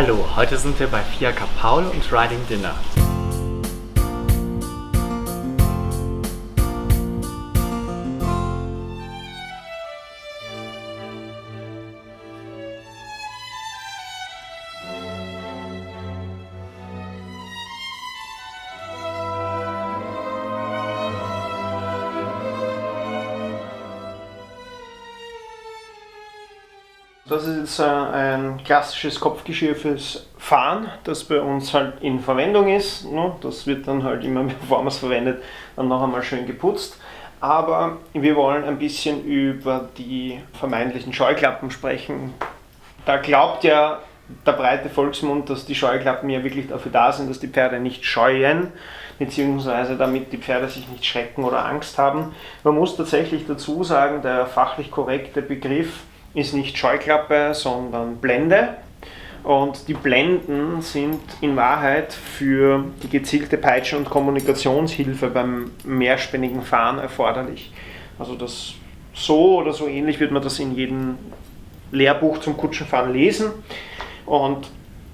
Hallo, heute sind wir bei Fiaker Paul und Riding Dinner. Das ist jetzt ein klassisches Kopfgeschirr fürs Fahren, das bei uns halt in Verwendung ist. Das wird dann halt immer, bevor man es verwendet, dann noch einmal schön geputzt. Aber wir wollen ein bisschen über die vermeintlichen Scheuklappen sprechen. Da glaubt ja der breite Volksmund, dass die Scheuklappen ja wirklich dafür da sind, dass die Pferde nicht scheuen, beziehungsweise damit die Pferde sich nicht schrecken oder Angst haben. Man muss tatsächlich dazu sagen, der fachlich korrekte Begriff ist nicht Scheuklappe, sondern Blende. Und die Blenden sind in Wahrheit für die gezielte Peitschen- und Kommunikationshilfe beim mehrspännigen Fahren erforderlich. Also das so oder so ähnlich wird man das in jedem Lehrbuch zum Kutschenfahren lesen. Und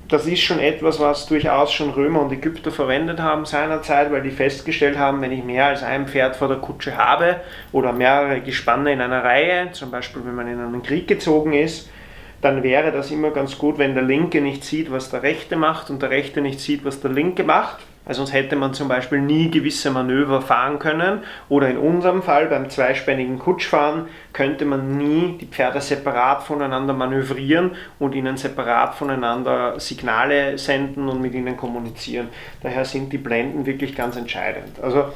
das ist schon etwas, was durchaus schon Römer und Ägypter verwendet haben seinerzeit, weil die festgestellt haben, wenn ich mehr als ein Pferd vor der Kutsche habe oder mehrere Gespanne in einer Reihe, zum Beispiel wenn man in einen Krieg gezogen ist, dann wäre das immer ganz gut, wenn der Linke nicht sieht, was der Rechte macht und der Rechte nicht sieht, was der Linke macht. Also sonst hätte man zum Beispiel nie gewisse Manöver fahren können oder in unserem Fall beim zweispännigen Kutschfahren könnte man nie die Pferde separat voneinander manövrieren und ihnen separat voneinander Signale senden und mit ihnen kommunizieren. Daher sind die Blenden wirklich ganz entscheidend. Also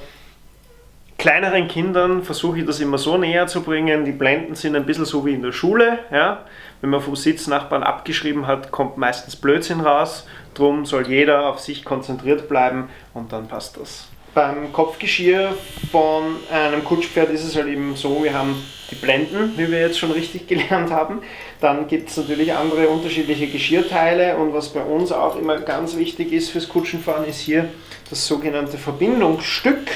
kleineren Kindern versuche ich das immer so näher zu bringen. Die Blenden sind ein bisschen so wie in der Schule. Ja? Wenn man vom Sitznachbarn abgeschrieben hat, kommt meistens Blödsinn raus. Drum soll jeder auf sich konzentriert bleiben und dann passt das. Beim Kopfgeschirr von einem Kutschpferd ist es halt eben so, wir haben die Blenden, wie wir jetzt schon richtig gelernt haben. Dann gibt es natürlich andere unterschiedliche Geschirrteile und was bei uns auch immer ganz wichtig ist fürs Kutschenfahren, ist hier das sogenannte Verbindungsstück.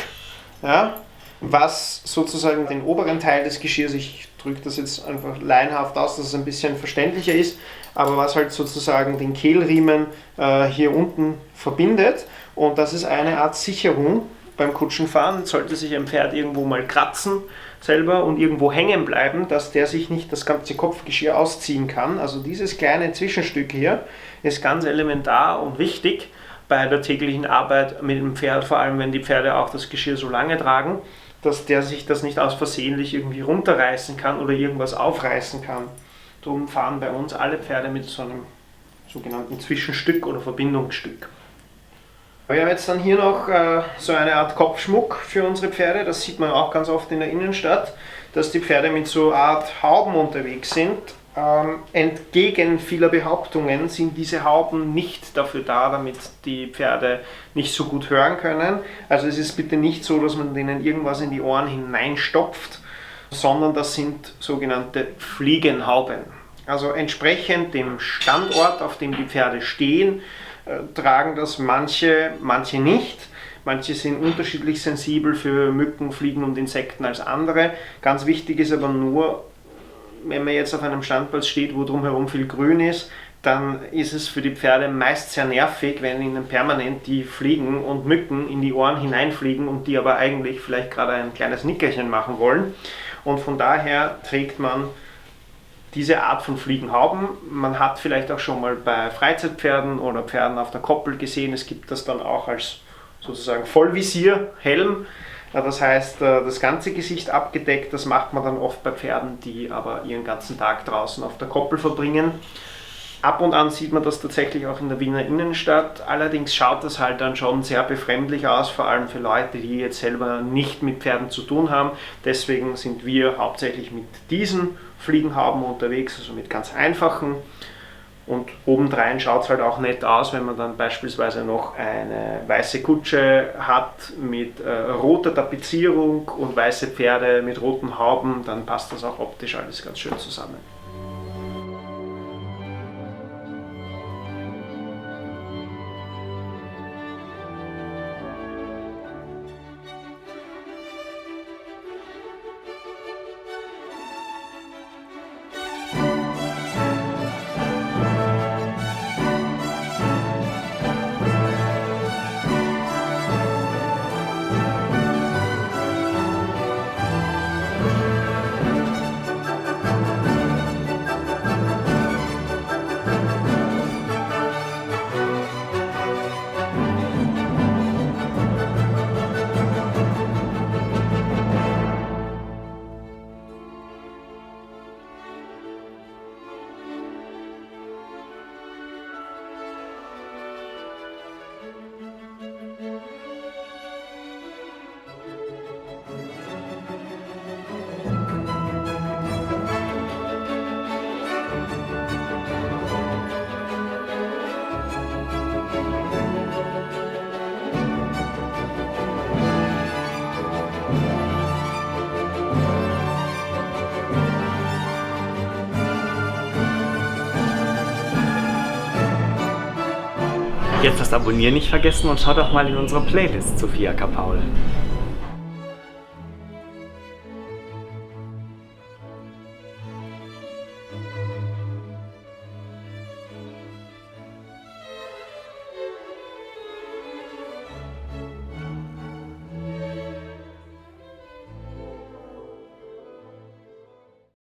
Ja? Was sozusagen den oberen Teil des Geschirrs, ich drücke das jetzt einfach laienhaft aus, dass es ein bisschen verständlicher ist, aber was halt sozusagen den Kehlriemen hier unten verbindet. Und das ist eine Art Sicherung beim Kutschenfahren. Sollte sich ein Pferd irgendwo mal kratzen selber und irgendwo hängen bleiben, dass der sich nicht das ganze Kopfgeschirr ausziehen kann. Also dieses kleine Zwischenstück hier ist ganz elementar und wichtig bei der täglichen Arbeit mit dem Pferd, vor allem wenn die Pferde auch das Geschirr so lange tragen, dass der sich das nicht aus versehentlich irgendwie runterreißen kann oder irgendwas aufreißen kann. Darum fahren bei uns alle Pferde mit so einem sogenannten Zwischenstück oder Verbindungsstück. Wir haben jetzt dann hier noch so eine Art Kopfschmuck für unsere Pferde. Das sieht man auch ganz oft in der Innenstadt, dass die Pferde mit so einer Art Hauben unterwegs sind. Entgegen vieler Behauptungen sind diese Hauben nicht dafür da, damit die Pferde nicht so gut hören können. Also es ist bitte nicht so, dass man denen irgendwas in die Ohren hineinstopft, sondern das sind sogenannte Fliegenhauben. Also entsprechend dem Standort, auf dem die Pferde stehen, tragen das manche nicht. Manche sind unterschiedlich sensibel für Mücken, Fliegen und Insekten als andere. Ganz wichtig ist aber nur, wenn man jetzt auf einem Standplatz steht, wo drumherum viel Grün ist, dann ist es für die Pferde meist sehr nervig, wenn ihnen permanent die Fliegen und Mücken in die Ohren hineinfliegen und die aber eigentlich vielleicht gerade ein kleines Nickerchen machen wollen. Und von daher trägt man diese Art von Fliegenhauben. Man hat vielleicht auch schon mal bei Freizeitpferden oder Pferden auf der Koppel gesehen, es gibt das dann auch als sozusagen Vollvisierhelm. Das heißt, das ganze Gesicht abgedeckt, das macht man dann oft bei Pferden, die aber ihren ganzen Tag draußen auf der Koppel verbringen. Ab und an sieht man das tatsächlich auch in der Wiener Innenstadt, allerdings schaut das halt dann schon sehr befremdlich aus, vor allem für Leute, die jetzt selber nicht mit Pferden zu tun haben. Deswegen sind wir hauptsächlich mit diesen Fliegenhauben unterwegs, also mit ganz einfachen. Und obendrein schaut es halt auch nett aus, wenn man dann beispielsweise noch eine weiße Kutsche hat mit roter Tapezierung und weiße Pferde mit roten Hauben, dann passt das auch optisch alles ganz schön zusammen. Jetzt das Abonnieren nicht vergessen und schaut auch mal in unsere Playlist zu Fiaker Paul.